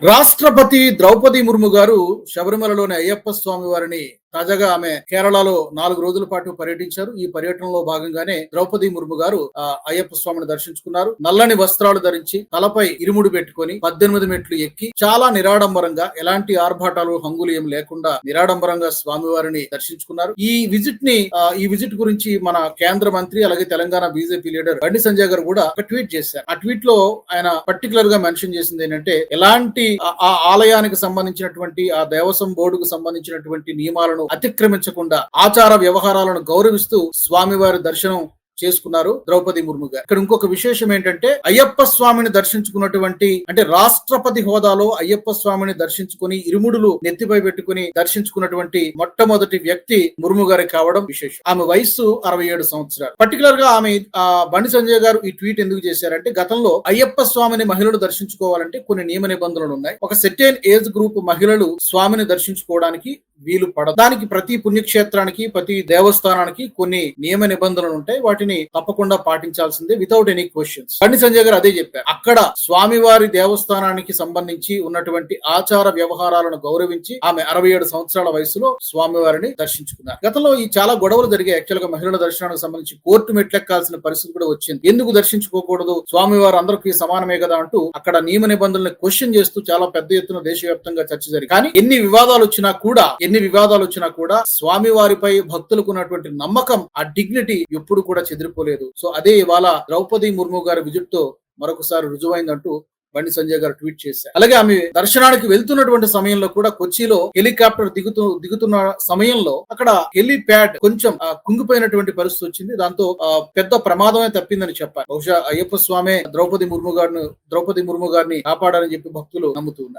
రాష్ట్రపతి ద్రౌపది ముర్ము గారు శబరిమలలోని అయ్యప్ప స్వామి వారిని తాజాగా ఆమె కేరళలో 4 రోజుల పాటు పర్యటించారు. ఈ పర్యటనలో భాగంగానే ద్రౌపది ముర్ము గారు అయ్యప్ప స్వామిని దర్శించుకున్నారు. నల్లని వస్త్రాలు ధరించి తలపై ఇరుముడి పెట్టుకొని 18 మెట్లు ఎక్కి చాలా నిరాడంబరంగా ఎలాంటి ఆర్భాటాలు హంగులు ఏం లేకుండా నిరాడంబరంగా స్వామివారిని దర్శించుకున్నారు. ఈ విజిట్ గురించి మన కేంద్ర మంత్రి అలాగే తెలంగాణ బీజేపీ లీడర్ బండి సంజయ్ గారు కూడా ఒక ట్వీట్ చేశారు. ఆ ట్వీట్ లో ఆయన పర్టికులర్ గా మెన్షన్ చేసింది ఏంటంటే ఎలాంటి ఆ ఆలయానికి సంబంధించినటువంటి ఆ దేవస్వం బోర్డుకు సంబంధించినటువంటి నియమాలను అతిక్రమించకుండా ఆచార వ్యవహారాలను గౌరవిస్తూ స్వామివారి దర్శనం చేసుకున్నారు ద్రౌపది ముర్ము గారు. ఇక్కడ ఇంకొక విశేషం ఏంటంటే అయ్యప్ప స్వామిని దర్శించుకున్నటువంటి అంటే రాష్ట్రపతి హోదాలో అయ్యప్ప స్వామిని దర్శించుకుని ఇరుముడులు నెత్తిపై పెట్టుకుని దర్శించుకున్నటువంటి మొట్టమొదటి వ్యక్తి ముర్ము గారి కావడం విశేషం. ఆమె వయస్సు 67 సంవత్సరాలు. పర్టికులర్ గా ఆమె బండి సంజయ్ గారు ఈ ట్వీట్ ఎందుకు చేశారంటే గతంలో అయ్యప్ప స్వామిని మహిళలు దర్శించుకోవాలంటే కొన్ని నియమ నిబంధనలు ఉన్నాయి. ఒక సెర్టైన్ ఏజ్ గ్రూప్ మహిళలు స్వామిని దర్శించుకోవడానికి వీలు పడదు. దానికి ప్రతి పుణ్యక్షేత్రానికి ప్రతి దేవస్థానానికి కొన్ని నియమ నిబంధనలు ఉంటాయి. వాటిని తప్పకుండా పాటించాల్సిందే without any questions. Bandi Sanjay గారు అదే చెప్పారు. అక్కడ స్వామివారి దేవస్థానానికి సంబంధించి ఉన్నటువంటి ఆచార వ్యవహారాలను గౌరవించి ఆమె 67 సంవత్సరాల వయసులో స్వామివారిని దర్శించుకున్నారు. గతంలో ఈ చాలా గొడవలు జరిగాయి. యాక్చువల్ గా మహిళల దర్శనానికి సంబంధించి కోర్టు మెట్లెక్కాల్సిన పరిస్థితి కూడా వచ్చింది. ఎందుకు దర్శించుకోకూడదు, స్వామివారు అందరికీ సమానమే కదా అంటూ అక్కడ నియమ నిబంధనలను క్వశ్చన్ చేస్తూ చాలా పెద్ద ఎత్తున దేశవ్యాప్తంగా చర్చ జరిగింది. కానీ ఎన్ని వివాదాలు వచ్చినా కూడా స్వామి వారిపై భక్తులకు ఉన్నటువంటి నమ్మకం, ఆ డిగ్నిటీ ఎప్పుడు కూడా చెదిరిపోలేదు. సో అదే ఇవాళ ద్రౌపది ముర్ము గారి విజిట్ తో మరొకసారి రుజువైందంటూ బండి సంజయ్ గారు ట్వీట్ చేశారు. అలాగే ఆమె దర్శనానికి వెళ్తున్నటువంటి సమయంలో కూడా కొచ్చిలో హెలికాప్టర్ దిగుతున్న సమయంలో అక్కడ హెలిప్యాడ్ కొంచెం కుంగిపోయినటువంటి పరిస్థితి వచ్చింది. దాంతో పెద్ద ప్రమాదమే తప్పిందని చెప్పారు. బహుశా అయ్యప్ప స్వామి ద్రౌపది ముర్ము గారిని కాపాడాలని చెప్పి భక్తులు నమ్ముతున్నారు.